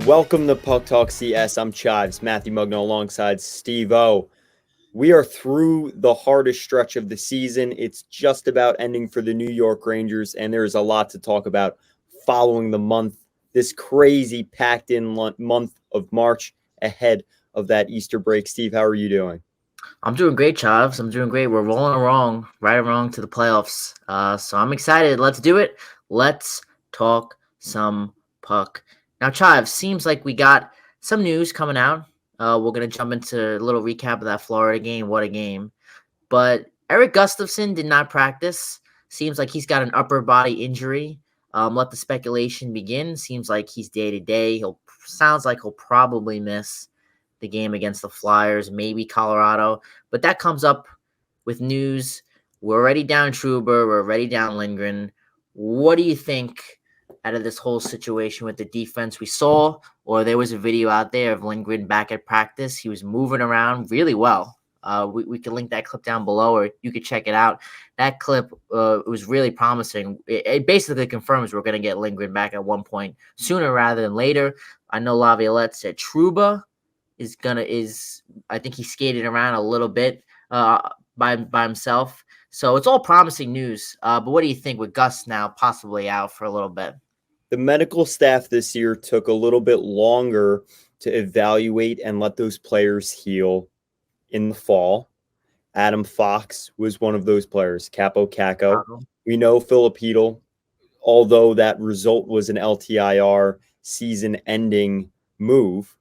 Welcome to Puck Talk CS. I'm Chives, Matthew Mugno alongside Steve O. We are through the hardest stretch of the season. It's just about ending for the New York Rangers, and there's a lot to talk about following the month, this crazy packed-in month of March ahead of that Easter break. Steve, how are you doing? I'm doing great, Chives. I'm doing great. We're rolling along, right along to the playoffs. So I'm excited. Let's do it. Let's talk some puck. Now, Chives, seems like we got some news coming out. We're going to jump into a little recap of that Florida game. What a game. But Eric Gustafson did not practice. Seems like he's got an upper body injury. Let the speculation begin. Seems like he's day to day. Sounds like he'll probably miss the game against the Flyers, maybe Colorado. But that comes up with news. We're already down Truber. We're already down Lindgren. What do you think out of this whole situation with the defense we saw? Or there was a video out there of Lindgren back at practice. He was moving around really well. We can link that clip down below, or you could check it out. That clip was really promising. It basically confirms we're going to get Lindgren back at one point sooner rather than later. I know Laviolette said Trouba is I think he skated around a little bit by himself. So it's all promising news. But what do you think with Gus now possibly out for a little bit? The medical staff this year took a little bit longer to evaluate and let those players heal in the fall. Adam Fox was one of those players, Capo Caco. We know Filipino, although that result was an LTIR season-ending move.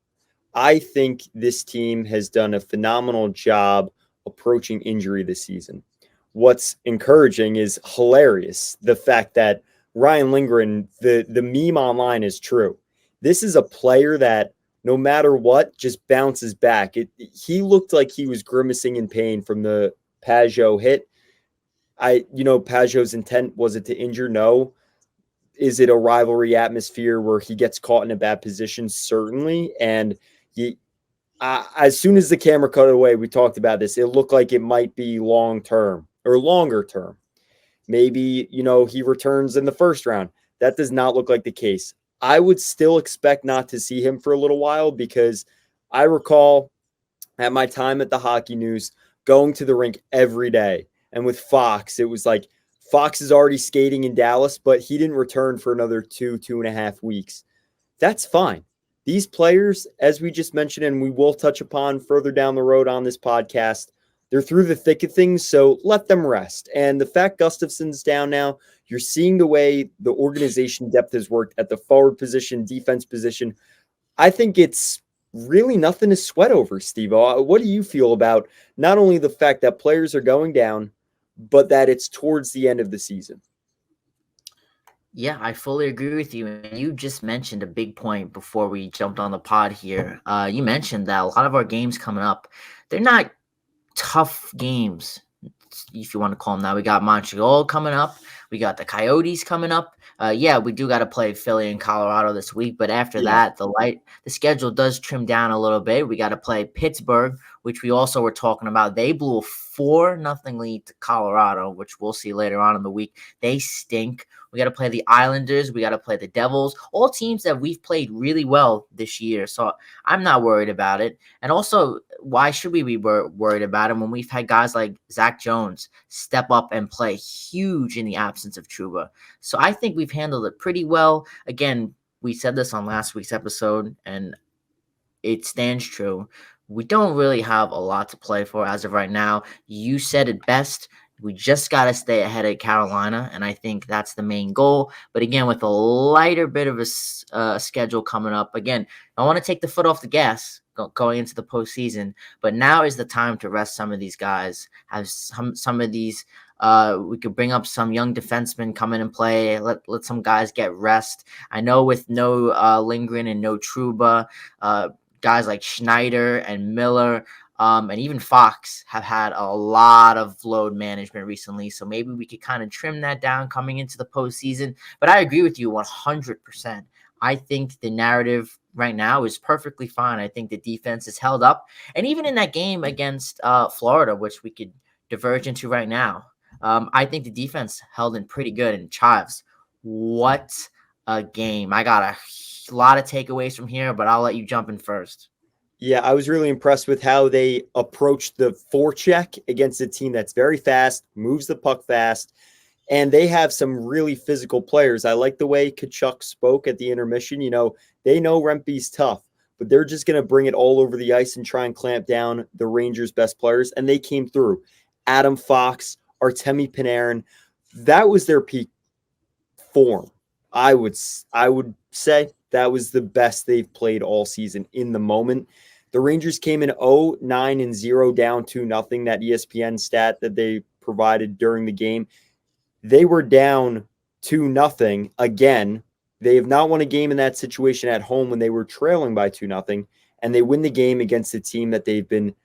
I think this team has done a phenomenal job approaching injury this season. What's encouraging is hilarious, the fact that Ryan Lindgren, the meme online is true. This is a player that no matter what, just bounces back. He looked like he was grimacing in pain from the Pajot hit. Pajot's intent, was it to injure? No. Is it a rivalry atmosphere where he gets caught in a bad position? Certainly. And as soon as the camera cut away, we talked about this. It looked like it might be long-term or longer term. Maybe, he returns in the first round. That does not look like the case. I would still expect not to see him for a little while because I recall at my time at the Hockey News going to the rink every day. And with Fox, it was like Fox is already skating in Dallas, but he didn't return for another 2.5 weeks. That's fine. These players, as we just mentioned, and we will touch upon further down the road on this podcast, they're through the thick of things, so let them rest. And the fact Gustafson's down now, you're seeing the way the organization depth has worked at the forward position, defense position. I think it's really nothing to sweat over, Steve. What do you feel about not only the fact that players are going down, but that it's towards the end of the season? Yeah, I fully agree with you. And you just mentioned a big point before we jumped on the pod here. You mentioned that a lot of our games coming up, they're not tough games, if you want to call them that. We got Montreal coming up. We got the Coyotes coming up. We do got to play Philly and Colorado this week, but after that, the schedule does trim down a little bit. We got to play Pittsburgh, which we also were talking about. They blew a 4-0 lead to Colorado, which we'll see later on in the week. They stink. We got to play the Islanders. We got to play the Devils, all teams that we've played really well this year. So I'm not worried about it. And also, why should we be worried about it when we've had guys like Zach Jones step up and play huge in the absence of Trouba? So I think we've handled it pretty well. Again, we said this on last week's episode, and it stands true. We don't really have a lot to play for as of right now. You said it best. We just got to stay ahead of Carolina, and I think that's the main goal. But again, with a lighter bit of a schedule coming up, again, I want to take the foot off the gas going into the postseason. But now is the time to rest some of these guys. Have some of these. We could bring up some young defensemen come in and play. Let some guys get rest. I know with no Lindgren and no Trouba, guys like Schneider and Miller. And even Fox have had a lot of load management recently. So maybe we could kind of trim that down coming into the postseason. But I agree with you 100%. I think the narrative right now is perfectly fine. I think the defense is held up. And even in that game against Florida, which we could diverge into right now, I think the defense held in pretty good. And Chives, what game. I got a lot of takeaways from here, but I'll let you jump in first. Yeah, I was really impressed with how they approached the forecheck against a team that's very fast, moves the puck fast, and they have some really physical players. I like the way Kachuk spoke at the intermission. They know Rempe's tough, but they're just going to bring it all over the ice and try and clamp down the Rangers' best players, and they came through. Adam Fox, Artemi Panarin, that was their peak form. I would say that was the best they've played all season in the moment. The Rangers came in 0-9-0 down 2-0. That ESPN stat that they provided during the game, they were down 2-0 again. They have not won a game in that situation at home when they were trailing by 2-0, and they win the game against a team that they've been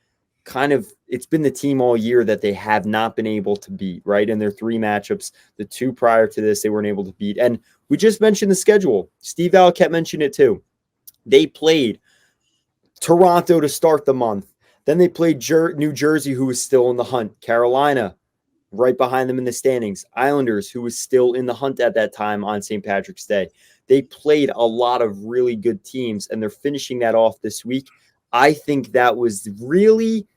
it's been the team all year that they have not been able to beat, right? In their 3 matchups, the 2 prior to this, they weren't able to beat. And we just mentioned the schedule. Steve Alkett mentioned it too. They played Toronto to start the month. Then they played New Jersey, who was still in the hunt. Carolina, right behind them in the standings. Islanders, who was still in the hunt at that time on St. Patrick's Day. They played a lot of really good teams, and they're finishing that off this week. I think that was really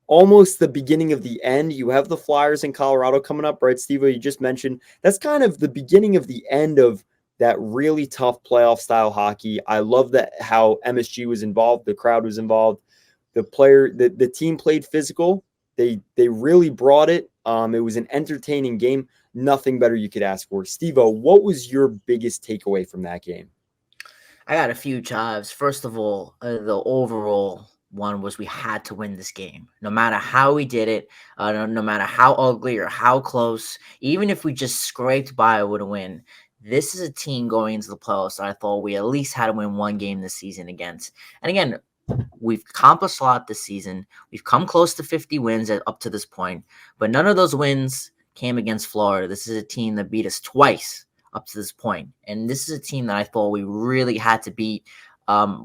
almost the beginning of the end. You have the Flyers in Colorado coming up, right, Steve? You just mentioned that's kind of the beginning of the end of that really tough playoff style hockey. I love that how MSG was involved, the crowd was involved, the team played physical. They really brought it. It was an entertaining game. Nothing better you could ask for. Steve-O, what was your biggest takeaway from that game? I got a few chives. First of all, the overall one was we had to win this game. No matter how we did it, no matter how ugly or how close, even if we just scraped by with a win, this is a team going into the playoffs that I thought we at least had to win one game this season against. And again, we've accomplished a lot this season. We've come close to 50 wins up to this point, but none of those wins came against Florida. This is a team that beat us twice up to this point. And this is a team that I thought we really had to beat.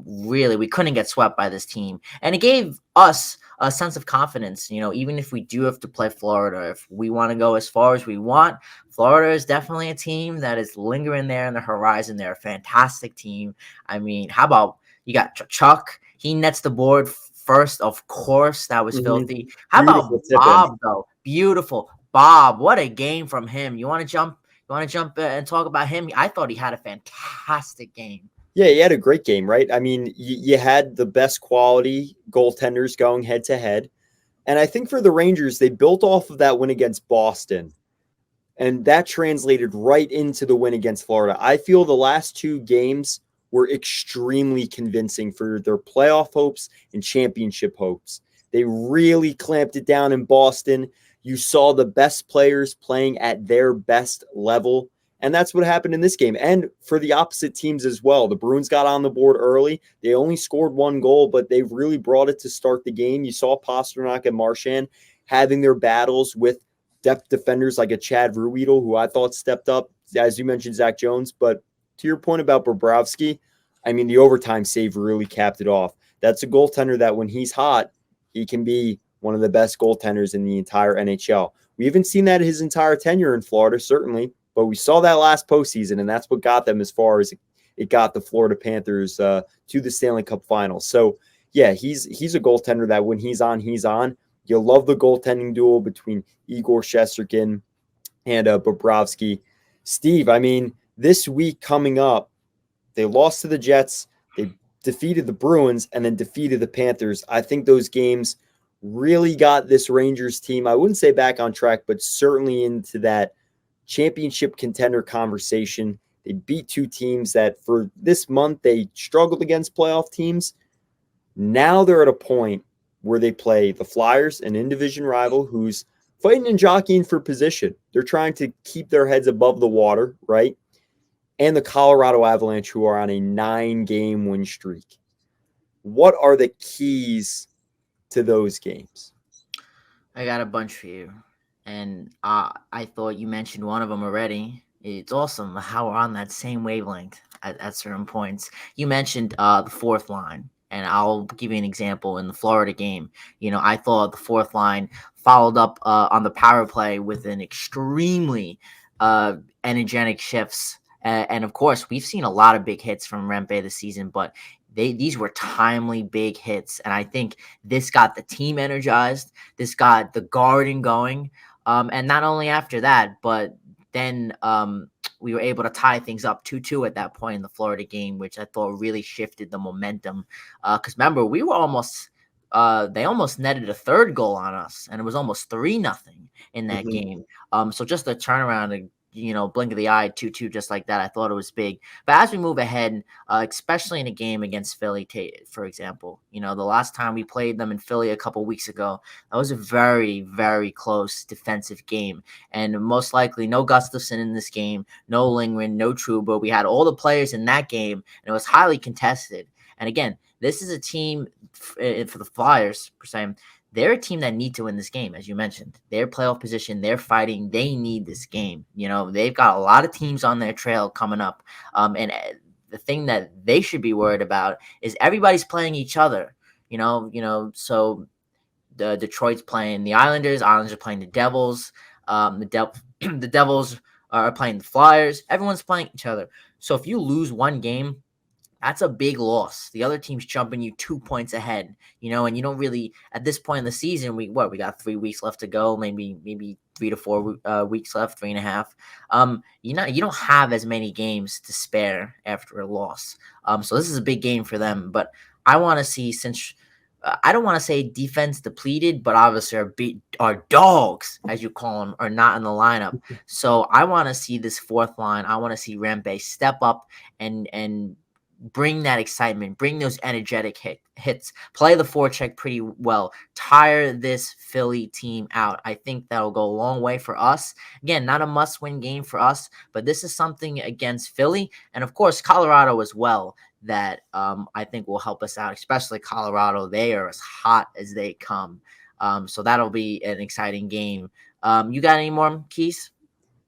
Really, we couldn't get swept by this team. And it gave us a sense of confidence. Even if we do have to play Florida, if we want to go as far as we want, Florida is definitely a team that is lingering there on the horizon. They're a fantastic team. I mean, how about you got Chuck? He nets the board first, of course. That was filthy. How Beautiful about Bob, though? Beautiful. Bob, what a game from him. You want to jump and talk about him? I thought he had a fantastic game. Yeah, he had a great game, right? I mean, you had the best quality goaltenders going head to head. And I think for the Rangers, they built off of that win against Boston. And that translated right into the win against Florida. I feel the last 2 games were extremely convincing for their playoff hopes and championship hopes. They really clamped it down in Boston. You saw the best players playing at their best level. And that's what happened in this game. And for the opposite teams as well. The Bruins got on the board early. They only scored 1 goal, but they really brought it to start the game. You saw Pasternak and Marchand having their battles with depth defenders like a Chad Ruhwedel, who I thought stepped up. As you mentioned, Zach Jones. But to your point about Bobrovsky, I mean, the overtime save really capped it off. That's a goaltender that when he's hot, he can be one of the best goaltenders in the entire NHL. We haven't seen that his entire tenure in Florida, certainly. But we saw that last postseason, and that's what got them as far as it got the Florida Panthers to the Stanley Cup Finals. So, yeah, he's a goaltender that when he's on, he's on. You love the goaltending duel between Igor Shesterkin and Bobrovsky. Steve, I mean, this week coming up, they lost to the Jets, they defeated the Bruins, and then defeated the Panthers. I think those games really got this Rangers team, I wouldn't say back on track, but certainly into that championship contender conversation. They beat 2 teams that for this month they struggled against playoff teams. Now they're at a point where they play the Flyers, an in-division rival who's fighting and jockeying for position. They're trying to keep their heads above the water, right? And the Colorado Avalanche, who are on a 9-game win streak. What are the keys to those games? I got a bunch for you. And I thought you mentioned one of them already. It's awesome how we're on that same wavelength at certain points. You mentioned the fourth line, and I'll give you an example in the Florida game. I thought the fourth line followed up on the power play with an extremely energetic shifts And of course, we've seen a lot of big hits from Rempe this season, but these were timely big hits. And I think this got the team energized. This got the Garden going. And not only after that, but then we were able to tie things up 2-2 at that point in the Florida game, which I thought really shifted the momentum. Because remember, we were almost they almost netted a third goal on us, and it was almost 3-0 in that game. So just the turnaround, blink of the eye, 2-2, just like that. I thought it was big. But as we move ahead, especially in a game against Philly, for example, the last time we played them in Philly a couple weeks ago, that was a very, very close defensive game. And most likely no Gustafson in this game, no Lingren, no Trouba. We had all the players in that game, and it was highly contested. And again, this is a team for the Flyers, per se. They're a team that need to win this game, as you mentioned. Their playoff position, they're fighting. They need this game. They've got a lot of teams on their trail coming up. And the thing that they should be worried about is everybody's playing each other. So the Detroit's playing the Islanders. Islanders are playing the Devils. The Devils are playing the Flyers. Everyone's playing each other. So if you lose one game, that's a big loss. The other team's jumping you 2 points ahead, and you don't really, at this point in the season, we got 3 weeks left to go, maybe 3 to 4 weeks left, 3.5. You don't have as many games to spare after a loss. So this is a big game for them, but I want to see, since I don't want to say defense depleted, but obviously our dogs, as you call them, are not in the lineup. So I want to see this fourth line. I want to see Rempe step up and bring that excitement, bring those energetic hits, play the forecheck pretty well, tire this Philly team out. I think that'll go a long way for us. Again, not a must-win game for us, but this is something against Philly, and of course Colorado as well, that I think will help us out, especially Colorado. They are as hot as they come. So that'll be an exciting game. You got any more, Keys?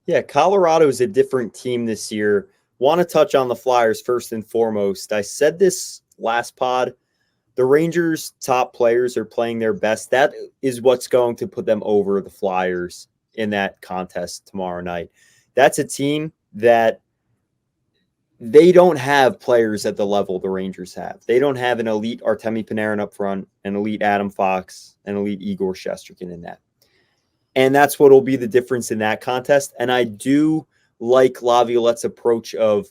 Yeah, Colorado is a different team this year. Want to touch on the Flyers first and foremost. I said this last pod. The Rangers' top players are playing their best. That is what's going to put them over the Flyers in that contest tomorrow night. That's a team that they don't have players at the level the Rangers have. They don't have an elite Artemi Panarin up front, an elite Adam Fox, an elite Igor Shesterkin in that. And that's what will be the difference in that contest. And I do like Laviolette's approach of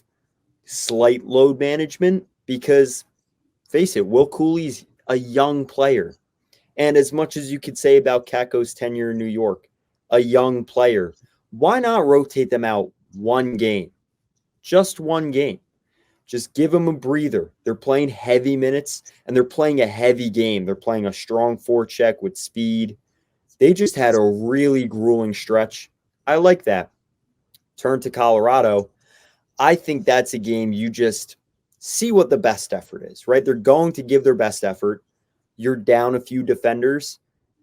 slight load management because, face it, Will Cooley's a young player. And as much as you could say about Kakko's tenure in New York, a young player, why not rotate them out one game? Just one game. Just give them a breather. They're playing heavy minutes, and they're playing a heavy game. They're playing a strong forecheck with speed. They just had a really grueling stretch. I like that. Turn to Colorado. I think that's a game you just see what the best effort is, right? They're going to give their best effort. You're down a few defenders.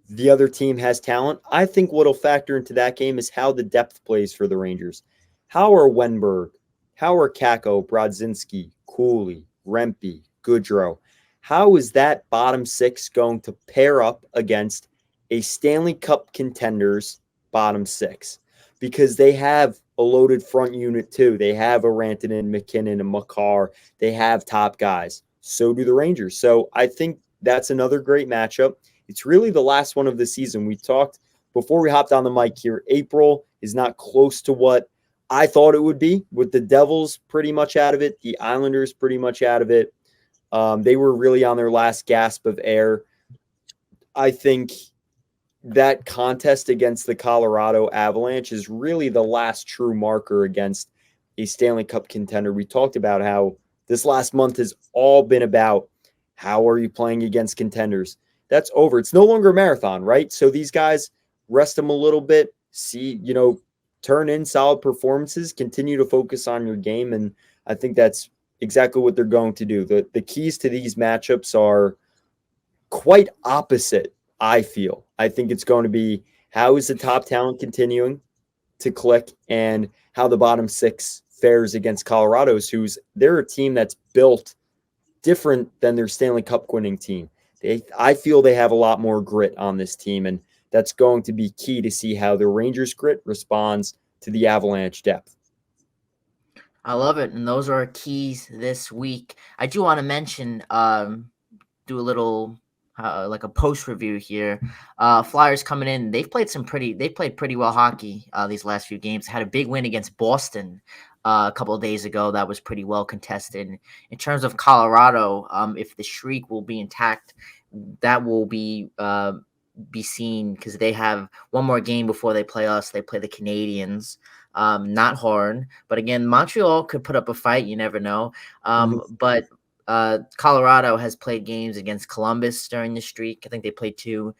The other team has talent. I think what'll factor into that game is how the depth plays for the Rangers. How are Wenberg? How are Kakko, Brodzinski, Cooley, Rempe, Goodrow? How is that bottom six going to pair up against a Stanley Cup contenders bottom six? Because they have a loaded front unit too. They have a Rantanen, McKinnon, and Makar. They have top guys. So do the Rangers. So I think that's another great matchup. It's really the last one of the season. We talked before we hopped on the mic here. April is not close to what I thought it would be, with the Devils pretty much out of it, the Islanders pretty much out of it. They were really on their last gasp of air. I think that contest against the Colorado Avalanche is really the last true marker against a Stanley Cup contender. We talked about how this last month has all been about how are you playing against contenders. That's over. It's no longer a marathon, right? So these guys, rest them a little bit, turn in solid performances, continue to focus on your game, and I think that's exactly what they're going to do. The keys to these matchups are quite opposite, I feel. I think it's going to be how is the top talent continuing to click and how the bottom six fares against Colorado's, they're a team that's built different than their Stanley Cup winning team. I feel they have a lot more grit on this team, and that's going to be key to see how the Rangers grit responds to the Avalanche depth. I love it, and those are our keys this week. I do want to mention, do a little like a post review here. Flyers coming in, they played pretty well hockey these last few games. Had a big win against Boston a couple of days ago. That was pretty well contested. In terms of Colorado, if the streak will be intact, that will be seen because they have one more game before they play us. They play the Canadians. Not hard, but again, Montreal could put up a fight. You never know. Mhm. But Colorado has played games against Columbus during the streak. I think they played two.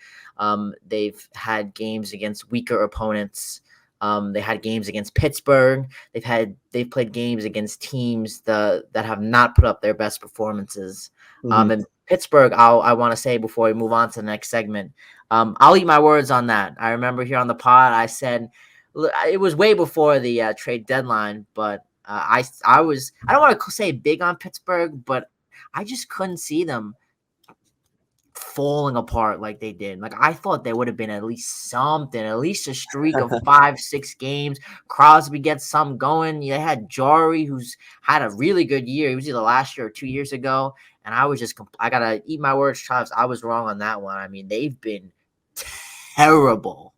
They've had games against weaker opponents. They had games against Pittsburgh. They've played games against teams that have not put up their best performances. Mhm. And Pittsburgh, I want to say before we move on to the next segment, I'll eat my words on that. I remember here on the pod, I said it was way before the trade deadline, but I don't want to say big on Pittsburgh, but I just couldn't see them falling apart like they did. Like I thought there would have been at least something, at least a streak of 5, 6 games. Crosby gets some going. They had Jari, who's had a really good year. He was either last year or 2 years ago, and I was just I gotta eat my words, Travis. I was wrong on that one. I mean, they've been terrible.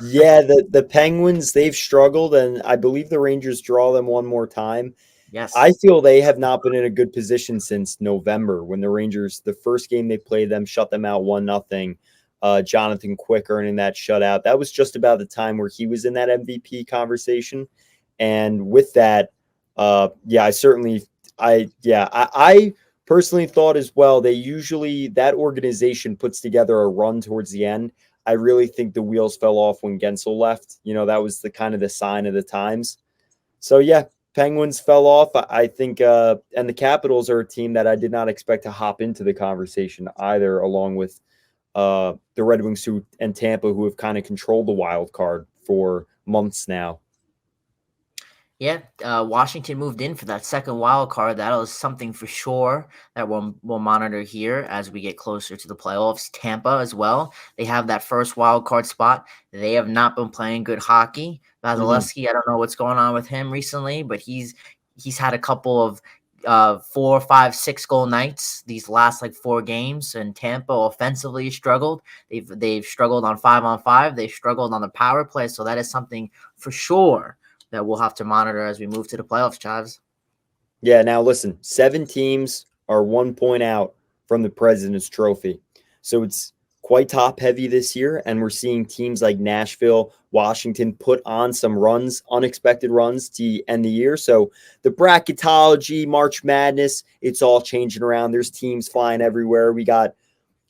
Yeah, the Penguins, they've struggled, and I believe the Rangers draw them one more time. I Yes. feel they have not been in a good position since November when the Rangers, the first game they played them, shut them out 1-0. Jonathan Quick earning that shutout. That was just about the time where he was in that MVP conversation. And with that, yeah, I personally thought as well, that organization puts together a run towards the end. I really think the wheels fell off when Gensel left. That was the kind of the sign of the times. So yeah, Penguins fell off. I think, and the Capitals are a team that I did not expect to hop into the conversation either, along with the Red Wings and Tampa, who have kind of controlled the wild card for months now. Yeah, Washington moved in for that second wild card. That was something for sure that we'll monitor here as we get closer to the playoffs. Tampa as well. They have that first wild card spot. They have not been playing good hockey. Mhm. Vasilevsky, I don't know what's going on with him recently, but he's had a couple of 4, 5, 6 goal nights these last like 4 games. And Tampa offensively struggled. They've struggled on 5-on-5. They've struggled on the power play. So that is something for sure that we'll have to monitor as we move to the playoffs, Chives. Yeah, now listen, 7 teams are 1 point out from the President's Trophy. So it's quite top heavy this year. And we're seeing teams like Nashville, Washington put on some runs, unexpected runs to end the year. So the bracketology, March Madness, it's all changing around. There's teams flying everywhere. We got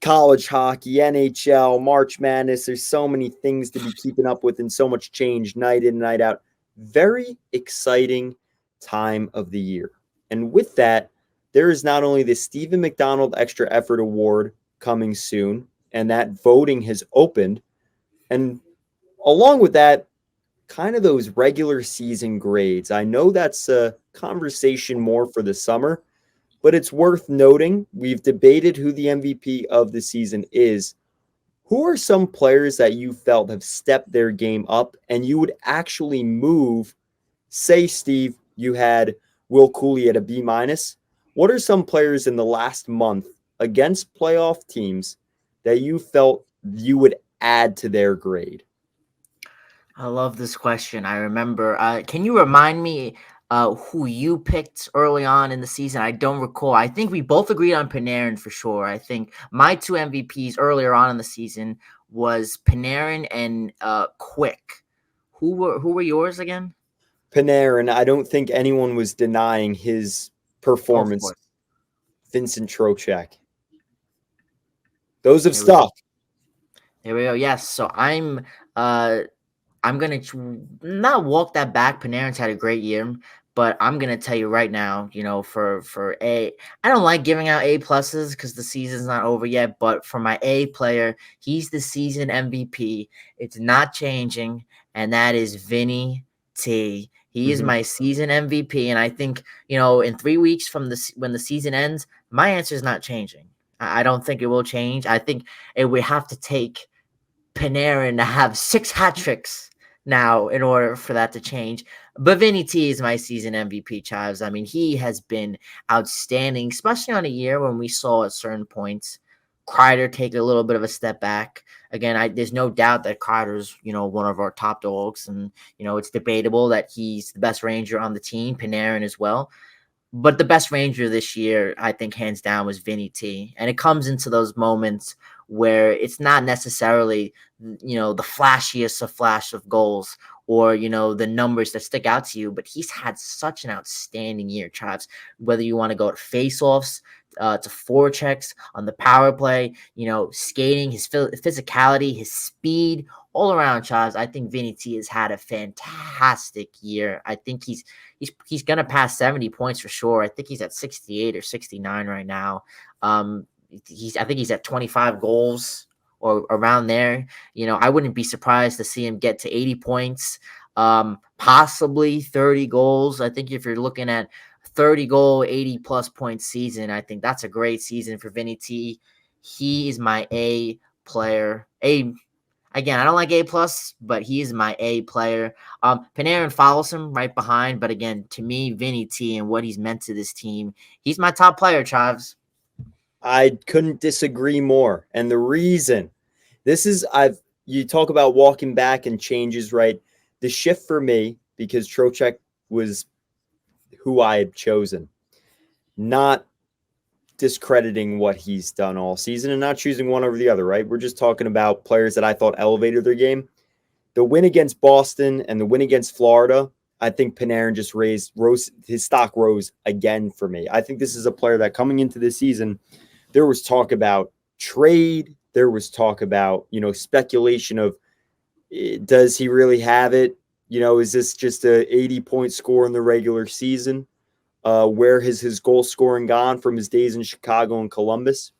college hockey, NHL, March Madness. There's so many things to be keeping up with and so much change night in, night out. Very exciting time of the year. And with that, there is not only the Stephen McDonald Extra Effort Award coming soon, and that voting has opened. And along with that, kind of those regular season grades. I know that's a conversation more for the summer, but it's worth noting we've debated who the MVP of the season is. Who are some players that you felt have stepped their game up and you would actually move? Say, Steve, you had Will Cooley at a B minus. What are some players in the last month against playoff teams that you felt you would add to their grade? I love this question. I remember. Can you remind me who you picked early on in the season? I don't recall. I think we both agreed on Panarin for sure. I think my two MVPs earlier on in the season was Panarin and Quick. Who were yours again? Panarin, I don't think anyone was denying his Oh, of performance. course. Vincent Trocheck. Those have Here we stuck. Here we go. Yes. So uh I'm gonna not walk that back. Panarin's had a great year, but I'm gonna tell you right now, for I don't like giving out A pluses because the season's not over yet. But for my A player, he's the season MVP. It's not changing, and that is Vinny T. He is Mhm. my season MVP, and I think in 3 weeks from when the season ends, my answer is not changing. I don't think it will change. I think it would have to take Panarin to have 6 hat tricks now in order for that to change. But Vinny T is my season MVP, Chives. I mean, he has been outstanding, especially on a year when we saw at certain points Kreider take a little bit of a step back. Again, there's no doubt that Kreider's, one of our top dogs, and it's debatable that he's the best Ranger on the team, Panarin as well. But the best Ranger this year, I think, hands down, was Vinny T. And it comes into those moments where it's not necessarily, the flashiest of flash of goals or, the numbers that stick out to you. But he's had such an outstanding year, Travis. Whether you want to go to faceoffs, to forechecks on the power play, skating, his physicality, his speed, all around, Travis. I think Vinny T has had a fantastic year. I think he's gonna pass 70 points for sure. I think he's at 68 or 69 right now. I think he's at 25 goals or around there. I wouldn't be surprised to see him get to 80 points, possibly 30 goals. I think if you're looking at 30 goal, 80 plus point season, I think that's a great season for Vinny T. He is my A player. Again, I don't like A plus, but he is my A player. Panarin follows him right behind, but again, to me, Vinny T and what he's meant to this team, he's my top player, Chives. I couldn't disagree more. And the reason you talk about walking back and changes, right? The shift for me, because Trocheck was who I had chosen, not discrediting what he's done all season and not choosing one over the other, right? We're just talking about players that I thought elevated their game. The win against Boston and the win against Florida, I think Panarin just rose his stock rose again for me. I think this is a player that coming into this season, there was talk about trade. There was talk about, speculation of, does he really have it? Is this just a 80-point score in the regular season? Where has his goal scoring gone from his days in Chicago and Columbus?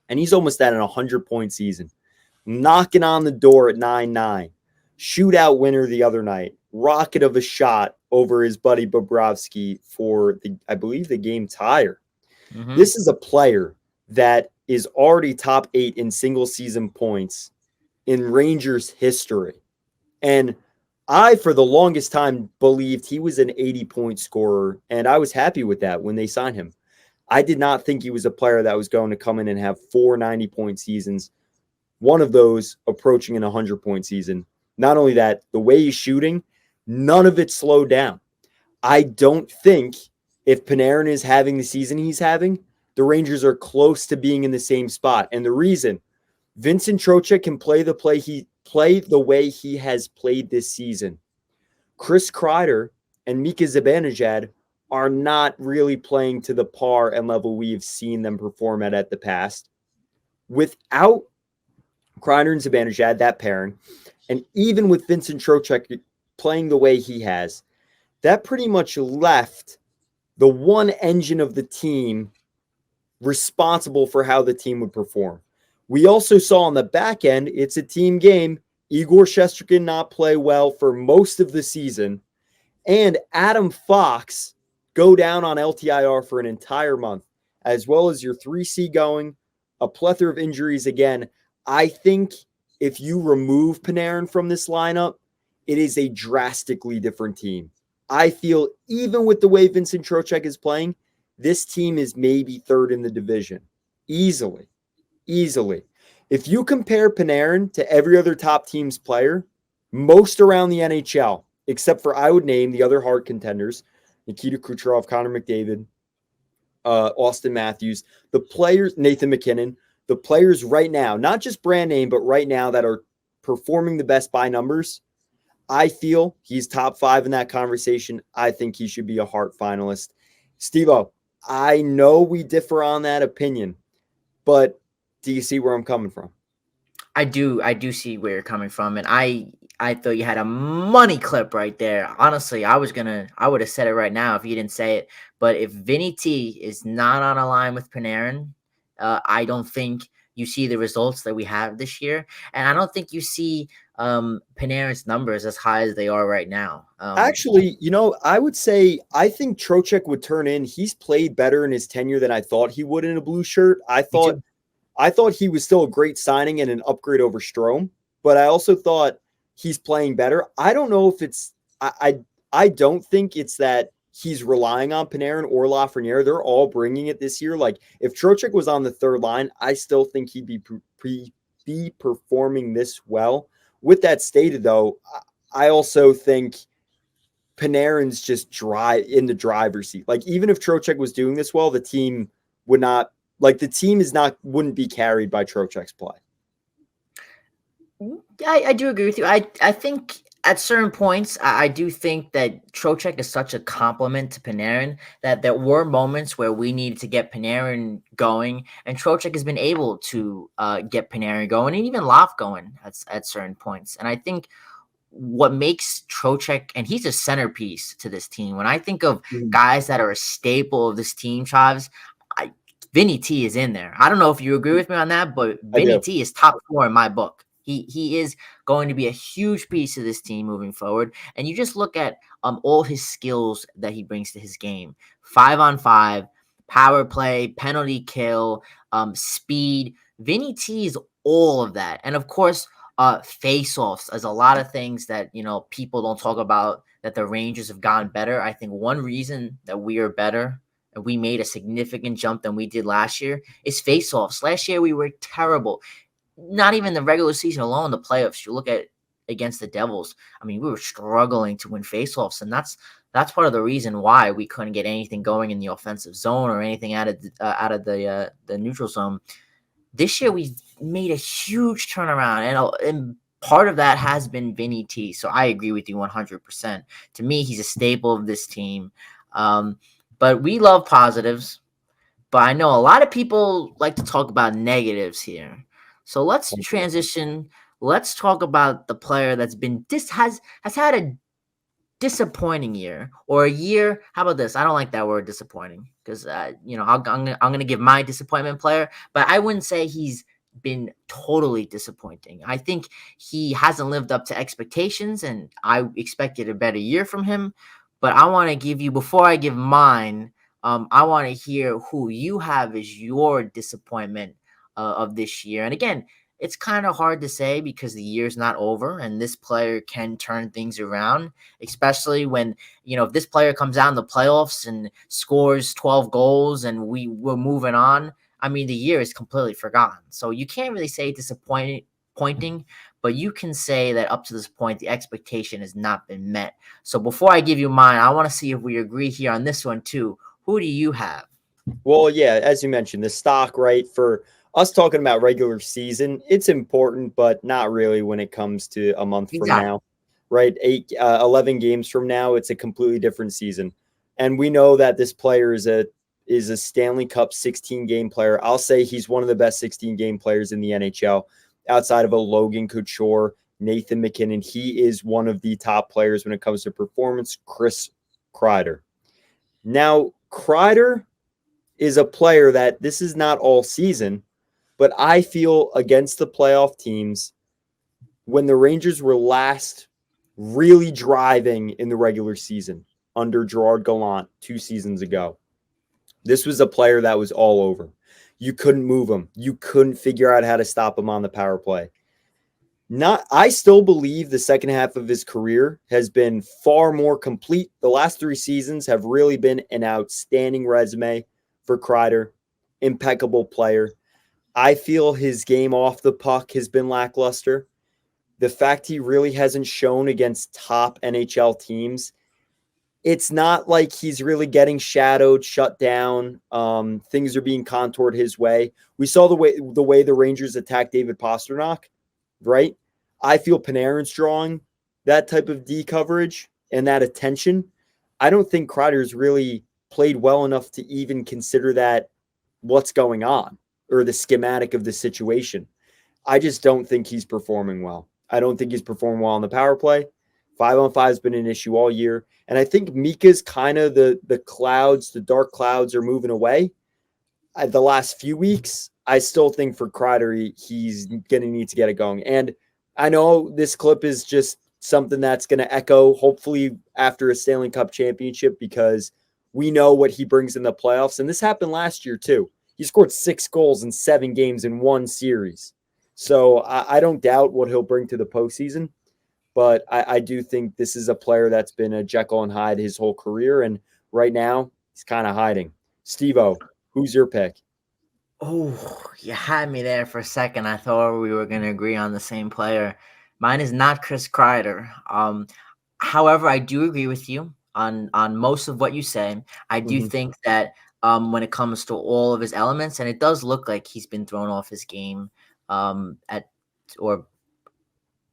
And he's almost at an 100-point season. Knocking on the door at 9-9. Shootout winner the other night. Rocket of a shot over his buddy Bobrovsky for, I believe, the game tire. Mm-hmm. This is a player that is already top 8 in single-season points in Rangers history. And I, for the longest time, believed he was an 80-point scorer, and I was happy with that when they signed him. I did not think he was a player that was going to come in and have 4 90-point seasons, one of those approaching an 100-point season. Not only that, the way he's shooting, none of it slowed down. I don't think if Panarin is having the season he's having, the Rangers are close to being in the same spot. And the reason, Vincent Trocheck can play the way he has played this season. Chris Kreider and Mika Zibanejad are not really playing to the par and level we have seen them perform at the past. Without Kreider and Zibanejad, that pairing, and even with Vincent Trocheck playing the way he has, that pretty much left the one engine of the team responsible for how the team would perform. We also saw on the back end, it's a team game. Igor Shesterkin not play well for most of the season. And Adam Fox go down on LTIR for an entire month, as well as your 3C going, a plethora of injuries again. I think if you remove Panarin from this lineup, it is a drastically different team. I feel even with the way Vincent Trocheck is playing, this team is maybe third in the division. Easily. If you compare Panarin to every other top team's player, most around the NHL, except for I would name the other hard contenders, Nikita Kucherov, Connor McDavid, Austin Matthews, the players, Nathan McKinnon, the players right now, not just brand name, but right now that are performing the best by numbers, I feel he's top 5 in that conversation. I think he should be a Hart finalist. Steve-O, I know we differ on that opinion, but do you see where I'm coming from? I do see where you're coming from, and I thought you had a money clip right there. Honestly, I would have said it right now if you didn't say it. But if Vinny T is not on a line with Panarin, I don't think you see the results that we have this year, and I don't think you see Panarin's numbers as high as they are right now. Actually, I would say I think Trocheck would turn in. He's played better in his tenure than I thought he would in a blue shirt. I thought he was still a great signing and an upgrade over Strome, but I also thought he's playing better. I don't know if it's I don't think it's that he's relying on Panarin or Lafreniere. They're all bringing it this year. Like if Trocheck was on the third line, I still think he'd be performing this well. With that stated, though, I also think Panarin's just in the driver's seat. Like even if Trocheck was doing this well, the team would not wouldn't be carried by Trocheck's play. I do agree with you. I think at certain points, I do think that Trocheck is such a compliment to Panarin that there were moments where we needed to get Panarin going, and Trocheck has been able to get Panarin going and even Loft going at certain points. And I think what makes Trocheck, and he's a centerpiece to this team. When I think of guys that are a staple of this team, Chives, Vinny T is in there. I don't know if you agree with me on that, but Vinny T is top 4 in my book. He is going to be a huge piece of this team moving forward. And you just look at all his skills that he brings to his game. 5-on-5, power play, penalty kill, speed. Vinny T is all of that. And of course, face-offs. There's a lot of things that, people don't talk about that the Rangers have gotten better. I think one reason that we are better and we made a significant jump than we did last year is face-offs. Last year, we were terrible. Not even the regular season alone, the playoffs. You look at against the Devils. I mean, we were struggling to win faceoffs, and that's part of the reason why we couldn't get anything going in the offensive zone or anything out of the neutral zone. This year, we've made a huge turnaround, and part of that has been Vinny T. So I agree with you 100%. To me, he's a staple of this team. But we love positives. But I know a lot of people like to talk about negatives here. So let's transition. Let's talk about the player that's been has had a disappointing year or a year. How about this? I don't like that word disappointing because I'm gonna give my disappointment player, but I wouldn't say he's been totally disappointing. I think he hasn't lived up to expectations, and I expected a better year from him. But I want to give you, before I give mine, I want to hear who you have as your disappointment of this year. And again, it's kind of hard to say because the year's not over and this player can turn things around, especially when, if this player comes out in the playoffs and scores 12 goals and we're moving on, I mean, the year is completely forgotten. So you can't really say disappointing, but you can say that up to this point, the expectation has not been met. So before I give you mine, I want to see if we agree here on this one too. Who do you have? Well, yeah, as you mentioned, the stock, right, for us talking about regular season, it's important, but not really when it comes to a month from now, right? 11 games from now, it's a completely different season. And we know that this player is a Stanley Cup 16-game player. I'll say he's one of the best 16-game players in the NHL outside of a Logan Couture, Nathan McKinnon. He is one of the top players when it comes to performance, Chris Kreider. Now, Kreider is a player that this is not all season, but I feel against the playoff teams, when the Rangers were last really driving in the regular season under Gerard Gallant 2 seasons ago, this was a player that was all over. You couldn't move him. You couldn't figure out how to stop him on the power play. I still believe the second half of his career has been far more complete. The last 3 seasons have really been an outstanding resume for Kreider. Impeccable player. I feel his game off the puck has been lackluster. The fact he really hasn't shown against top NHL teams, it's not like he's really getting shadowed, shut down. Things are being contoured his way. We saw the way the Rangers attacked David Pastrnak, right? I feel Panarin's drawing that type of D coverage and that attention. I don't think Kreider's really played well enough to even consider that what's going on or the schematic of the situation. I just don't think he's performing well. I don't think he's performing well on the power play. 5-on-5 has been an issue all year. And I think Mika's kind of the dark clouds are moving away. The last few weeks, I still think for Kreider, he's going to need to get it going. And I know this clip is just something that's going to echo, hopefully, after a Stanley Cup championship, because we know what he brings in the playoffs. And this happened last year, too. He scored 6 goals in 7 games in 1 series. So I don't doubt what he'll bring to the postseason. but I do think this is a player that's been a Jekyll and Hyde his whole career, and right now he's kind of hiding. Steve-O, who's your pick? Oh, you had me there for a second. I thought we were going to agree on the same player. Mine is not Chris Kreider. However, I do agree with you on most of what you say. I do Mhm. think that when it comes to all of his elements, and it does look like he's been thrown off his game at or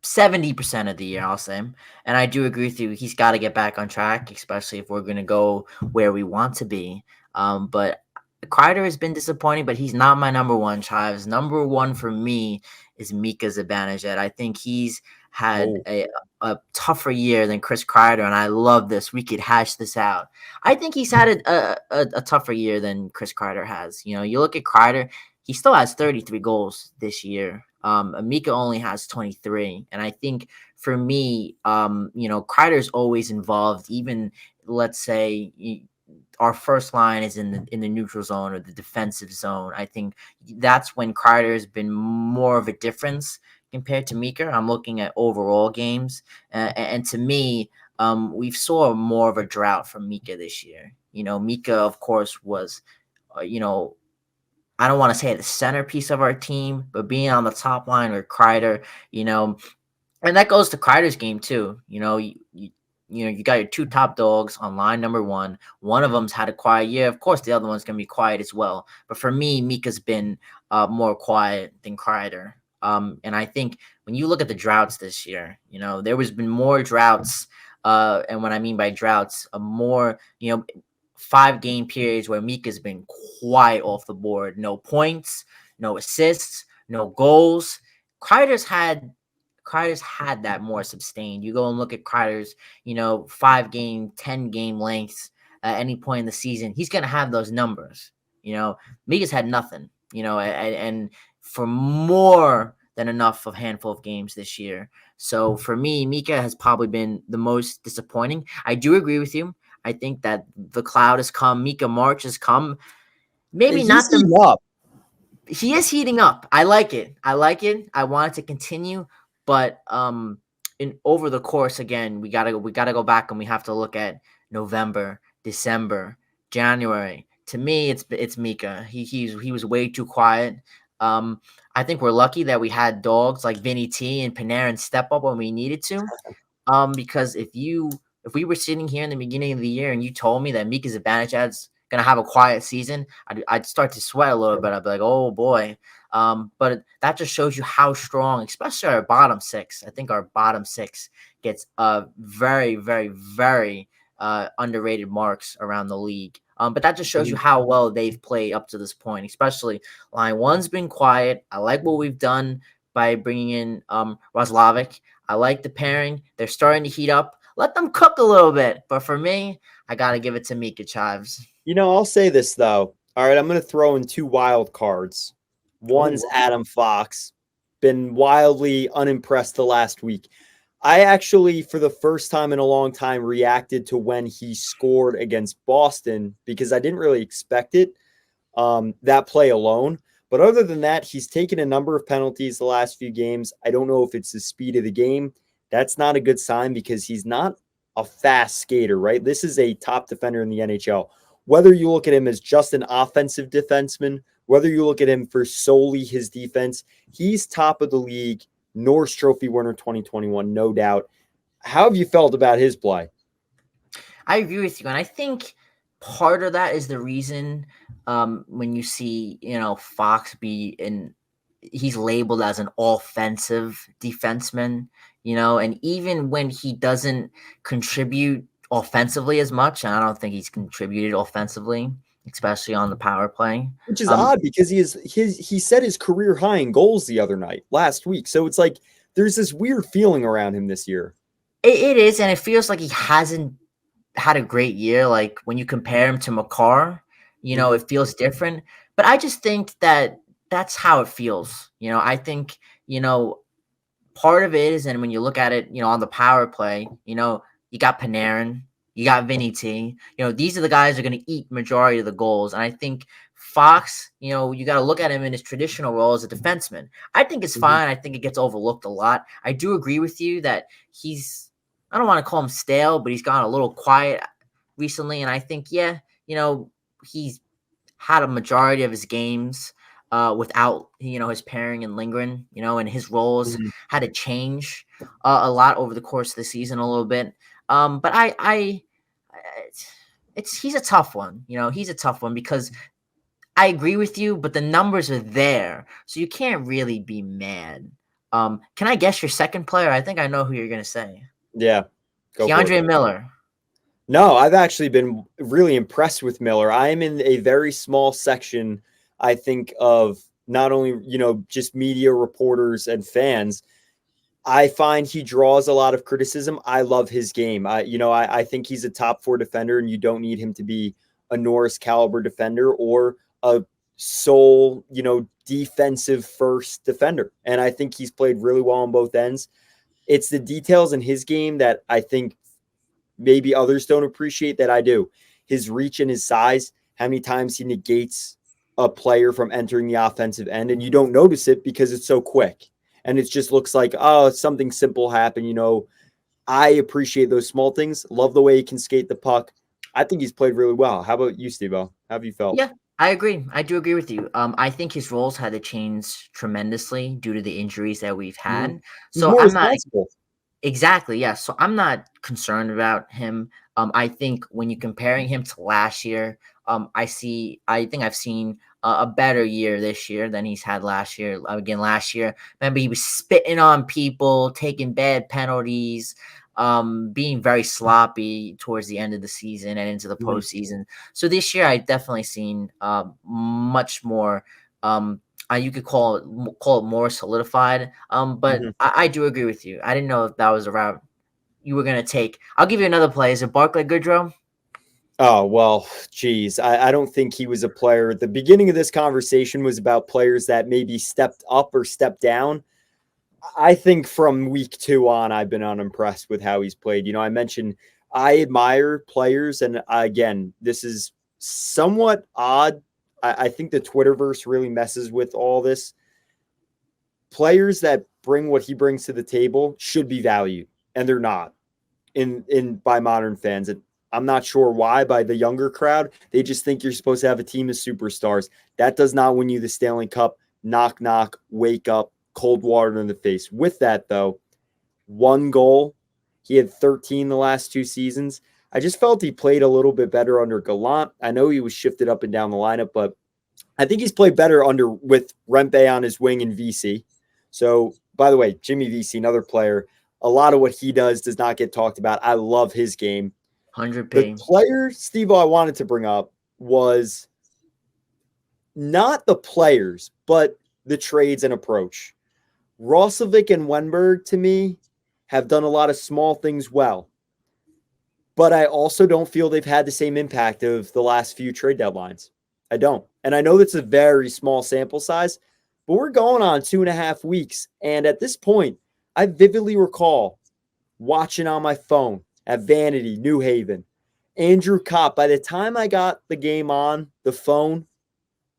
70% of the year, I'll say. And I do agree with you. He's got to get back on track, especially if we're going to go where we want to be. But Kreider has been disappointing, but he's not my number one, Chives. Number one for me is Mika Zibanejad. I think he's had Oh, a tougher year than Chris Kreider, and I love this. We could hash this out. I think he's had a tougher year than Chris Kreider has. You know, you look at Kreider, he still has 33 goals this year. Mika only has 23. And I think for me, Kreider's always involved. Even let's say our first line is in the neutral zone or the defensive zone. I think that's when Kreider has been more of a difference compared to Mika. I'm looking at overall games, and to me, we've saw more of a drought from Mika this year. Mika, of course, was, I don't want to say the centerpiece of our team, but being on the top line with Kreider, and that goes to Kreider's game too. You got your two top dogs on line number one. One of them's had a quiet year. Of course, the other one's gonna be quiet as well. But for me, Mika's been more quiet than Kreider. And I think when you look at the droughts this year, there has been more droughts. And what I mean by droughts, a more 5-game periods where Mika's been quiet off the board. No points, no assists, no goals. Kreider's had that more sustained. You go and look at Kreider's, 5-game, 10-game lengths at any point in the season. He's gonna have those numbers. Mika's had nothing. And for more than enough of handful of games this year. So for me, Mika has probably been the most disappointing. I do agree with you. I think that the cloud has come. Mika March has come. Maybe he's not the. heating up. He is heating up. I like it. I want it to continue, but in over the course again, we gotta go back and we have to look at November, December, January. To me, it's Mika. He was way too quiet. I think we're lucky that we had dogs like Vinny T and Panarin step up when we needed to. Because if we were sitting here in the beginning of the year and you told me that Mika Zibanejad's gonna have a quiet season, I'd start to sweat a little bit. I'd be like, oh boy. But that just shows you how strong, especially our bottom six. I think our bottom six gets very, very, very underrated marks around the league. But that just shows you how well they've played up to this point, especially line one's been quiet. I like what we've done by bringing in Roslovic. I like the pairing. They're starting to heat up. Let them cook a little bit. But for me, I got to give it to Mika Chives. I'll say this though. All right, I'm going to throw in two wild cards. One's Oh, Adam Fox, been wildly unimpressed the last week. I actually, for the first time in a long time, reacted to when he scored against Boston because I didn't really expect it, that play alone. But other than that, he's taken a number of penalties the last few games. I don't know if it's the speed of the game. That's not a good sign because he's not a fast skater, right? This is a top defender in the NHL. Whether you look at him as just an offensive defenseman, whether you look at him for solely his defense, he's top of the league, Norris Trophy winner 2021, no doubt. How have you felt about his play? I agree with you. And I think part of that is the reason when you see, Fox he's labeled as an offensive defenseman, and even when he doesn't contribute offensively as much, and I don't think he's contributed offensively, especially on the power play. Which is odd because he set his career high in goals the other night, last week. So it's like there's this weird feeling around him this year. It is, and it feels like he hasn't had a great year. Like when you compare him to Makar, it feels different. But I just think that that's how it feels. I think, part of it is, and when you look at it, on the power play, you got Panarin, You got Vinny T. These are the guys that are going to eat majority of the goals. And I think Fox, you got to look at him in his traditional role as a defenseman. I think it's Mhm. fine. I think it gets overlooked a lot. I do agree with you that I don't want to call him stale, but he's gone a little quiet recently. And I think, yeah, he's had a majority of his games without his pairing and Lindgren, and his roles Mhm. had to change a lot over the course of the season a little bit. But he's a tough one. He's a tough one because I agree with you, but the numbers are there, so you can't really be mad. Can I guess your second player? I think I know who you're gonna say. Yeah, go for it. Keandre Miller. No, I've actually been really impressed with Miller. I am in a very small section, I think, of not only, just media reporters and fans. I find he draws a lot of criticism. I love his game. I think he's a top four defender, and you don't need him to be a Norris caliber defender or a sole, defensive first defender. And I think he's played really well on both ends. It's the details in his game that I think maybe others don't appreciate that I do. His reach and his size, how many times he negates a player from entering the offensive end, and you don't notice it because it's so quick. And it just looks like, oh, something simple happened. I appreciate those small things. Love the way he can skate the puck. I think he's played really well. How about you, Steve? How have you felt? Yeah, I agree. I do agree with you. I think his roles had to change tremendously due to the injuries that we've Mhm. had. He's So more I'm not responsible. exactly, yeah. So I'm not concerned about him. I think when you're comparing him to last year, I think I've seen a better year this year than he's had last year. Again, last year, remember he was spitting on people, taking bad penalties, being very sloppy towards the end of the season and into the Mhm. postseason. So this year, I definitely seen much more. You could call it more solidified. But Mhm. I do agree with you. I didn't know if that was a route you were gonna take. I'll give you another play. Is it Barclay Goodrow? Oh, well, geez. I don't think he was a player. The beginning of this conversation was about players that maybe stepped up or stepped down. I think from week two on, I've been unimpressed with how he's played. I mentioned I admire players, and again, this is somewhat odd. I think the Twitterverse really messes with all this. Players that bring what he brings to the table should be valued, and they're not in by modern fans. I'm not sure why. By the younger crowd, they just think you're supposed to have a team of superstars. That does not win you the Stanley Cup. Knock, knock, wake up, cold water in the face. With that, though, one goal. He had 13 the last two seasons. I just felt he played a little bit better under Gallant. I know he was shifted up and down the lineup, but I think he's played better under with Rempe on his wing and VC. So, by the way, Jimmy VC, another player, a lot of what he does not get talked about. I love his game. Hundred The P. player, Steve, I wanted to bring up was not the players, but the trades and approach. Roslovic and Wenberg, to me, have done a lot of small things well. But I also don't feel they've had the same impact of the last few trade deadlines. I don't. And I know that's a very small sample size, but we're going on 2.5 weeks. And at this point, I vividly recall watching on my phone at Vanity, New Haven, Andrew Kopp. By the time I got the game on the phone,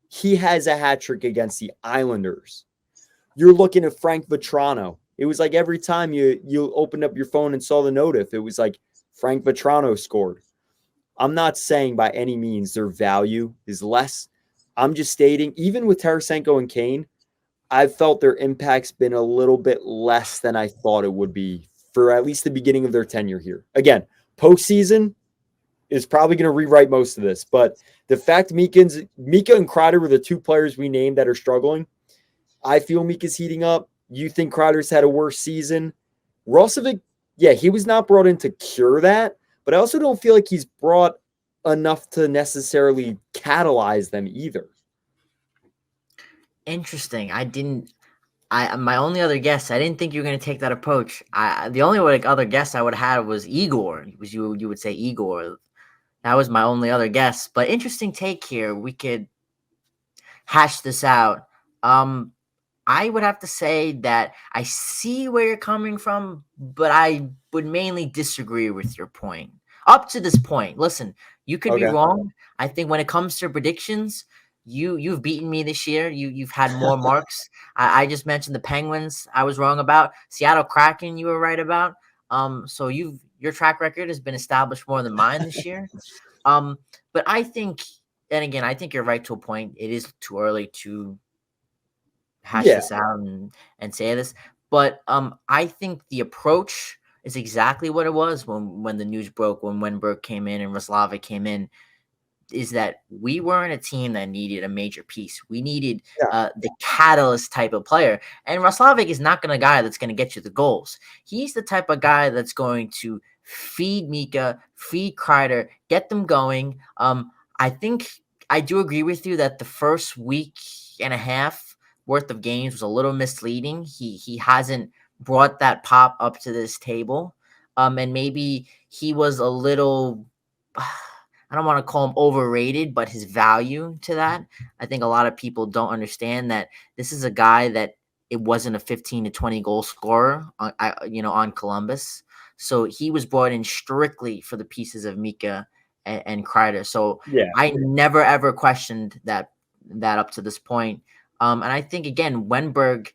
he has a hat trick against the Islanders. You're looking at Frank Vetrano. It was like every time you opened up your phone and saw the notif, it was like Frank Vetrano scored. I'm not saying by any means their value is less. I'm just stating, even with Tarasenko and Kane, I've felt their impact's been a little bit less than I thought it would be for at least the beginning of their tenure here. Again, postseason is probably going to rewrite most of this, but the fact Mika and Kreider were the two players we named that are struggling, I feel Mika's heating up. You think Kreider's had a worse season? Rosovic, yeah, he was not brought in to cure that, but I also don't feel like he's brought enough to necessarily catalyze them either. Interesting. I didn't. I my only other guess. I didn't think you were gonna take that approach. The only other guess I would have had was Igor. Was you would say Igor? That was my only other guess. But interesting take here. We could hash this out. Um, I would have to say that I see where you're coming from, but I would mainly disagree with your point. Up to this point, listen, you could be Okay. wrong. I think when it comes to predictions, you've beaten me this year. You've had more marks. I just mentioned the Penguins. I was wrong about Seattle Kraken. You were right about. So your track record has been established more than mine this year. Um, but I think, and again, I think you're right to a point. It is too early to hash Yeah. this out and say this. But I think the approach is exactly what it was when the news broke, when Wenberg came in and Roslovic came in, is that we weren't a team that needed a major piece. We needed Yeah. the catalyst type of player. And Roslovic is not going to guy that's going to get you the goals. He's the type of guy that's going to feed Mika, feed Kreider, get them going. I think I do agree with you that the first week and a half worth of games was a little misleading. He hasn't brought that pop up to this table. And maybe he was a little I don't want to call him overrated, but his value to that. I think a lot of people don't understand that this is a guy that it wasn't a 15 to 20 goal scorer on Columbus. So he was brought in strictly for the pieces of Mika and Kreider. So Yeah. I never ever questioned that up to this point. And I think again, Wenberg,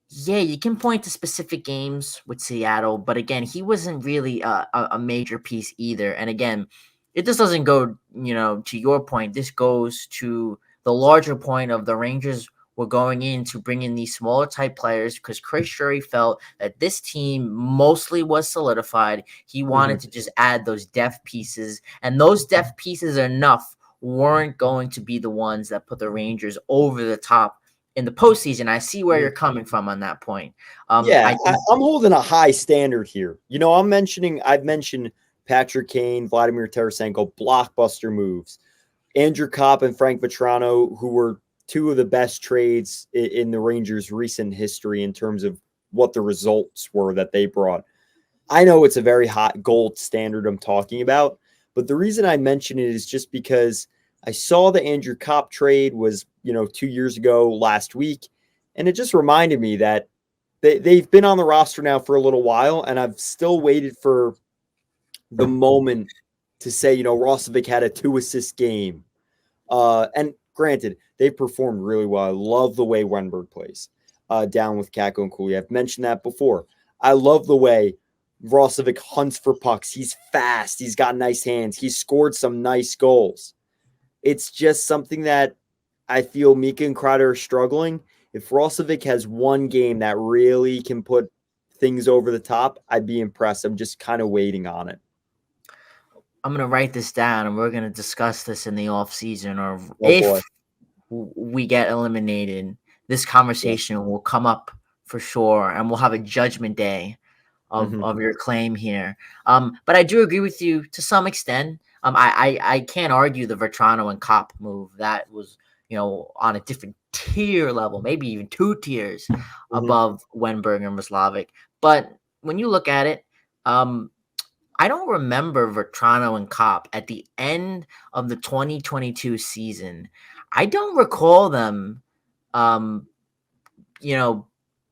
yeah, you can point to specific games with Seattle, but again, he wasn't really a major piece either. And again, it just doesn't go, to your point. This goes to the larger point of the Rangers were going in to bring in these smaller type players because Chris Drury felt that this team mostly was solidified. He wanted to just add those depth pieces, and those depth pieces enough weren't going to be the ones that put the Rangers over the top in the postseason. I see where you're coming from on that point. Yeah, I think I'm holding a high standard here. I've mentioned Patrick Kane, Vladimir Tarasenko, blockbuster moves. Andrew Kopp and Frank Vetrano, who were two of the best trades in the Rangers' recent history in terms of what the results were that they brought. I know it's a very hot gold standard I'm talking about, but the reason I mention it is just because I saw the Andrew Kopp trade was, 2 years ago last week, and it just reminded me that they've been on the roster now for a little while, and I've still waited for the moment to say, Roslovic had a 2-assist game. And granted, they performed really well. I love the way Wenberg plays down with Kakko and Cooley. I've mentioned that before. I love the way Roslovic hunts for pucks. He's fast. He's got nice hands. He's scored some nice goals. It's just something that I feel Mika and Kreider are struggling. If Roslovic has one game that really can put things over the top, I'd be impressed. I'm just kind of waiting on it. I'm going to write this down, and we're going to discuss this in the off season, or Boy. we get eliminated. This conversation will come up for sure, and we'll have a judgment day of your claim here. But I do agree with you to some extent. I can't argue the Vetrano and Kopp move. That was, on a different tier level, maybe even 2 tiers above Wenberg and Roslovic. But when you look at it, I don't remember Vetrano and Kopp at the end of the 2022 season. I don't recall them,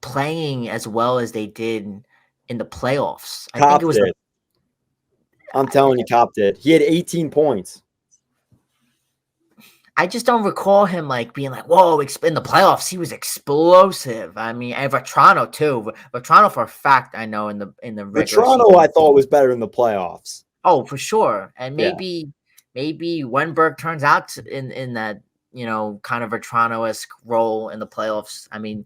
playing as well as they did in the playoffs. I think Kopp it was did. I'm telling you, Kopp did. He had 18 points. I just don't recall him being whoa, in the playoffs he was explosive. I mean, and Vetrano too. Vetrano for a fact I know in the regular Vetrano season. I thought was better in the playoffs. Oh, for sure. And Yeah. maybe Wenberg turns out in that, kind of Vetrano-esque role in the playoffs. I mean,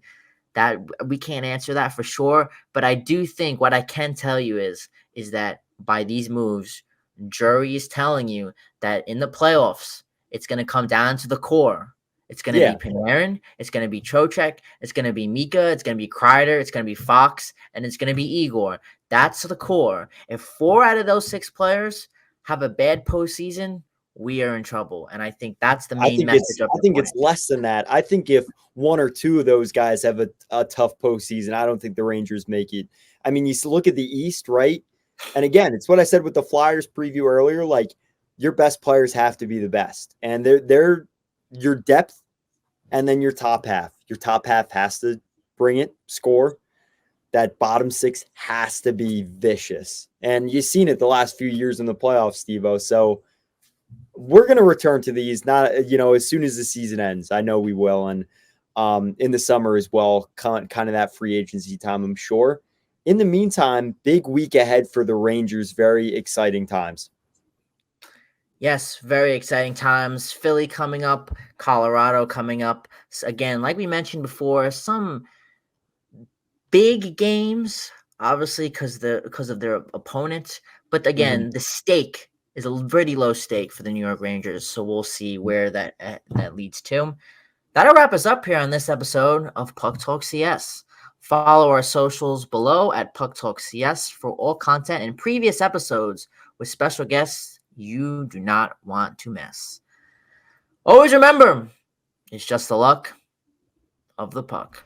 that we can't answer that for sure, but I do think what I can tell you is that by these moves, Jury is telling you that in the playoffs, it's going to come down to the core. It's going to be Panarin, it's going to be Trocheck, it's going to be Mika, it's going to be Kreider, it's going to be Fox, and it's going to be Igor. That's the core. If 4 out of those 6 players have a bad postseason, we are in trouble. And I think that's the main message of the I think point. it's less than that. I think if 1 or 2 of those guys have a tough postseason, I don't think the Rangers make it. I mean, you look at the East, right? And again, it's what I said with the Flyers preview earlier. Your best players have to be the best. And they're your depth and then your top half. Your top half has to bring it, score. that bottom six has to be vicious. And you've seen it the last few years in the playoffs, Steve-O. So we're going to return to these, not, as soon as the season ends. I know we will. And in the summer as well, kind of that free agency time, I'm sure. In the meantime, big week ahead for the Rangers. Very exciting times. Yes, very exciting times. Philly coming up, Colorado coming up. Again, like we mentioned before, some big games, obviously because of their opponent. But again, the stake is a pretty low stake for the New York Rangers. So we'll see where that leads to. That'll wrap us up here on this episode of Puck Talk CS. Follow our socials below at Puck Talk CS for all content and previous episodes with special guests you do not want to miss. Always remember, it's just the luck of the puck.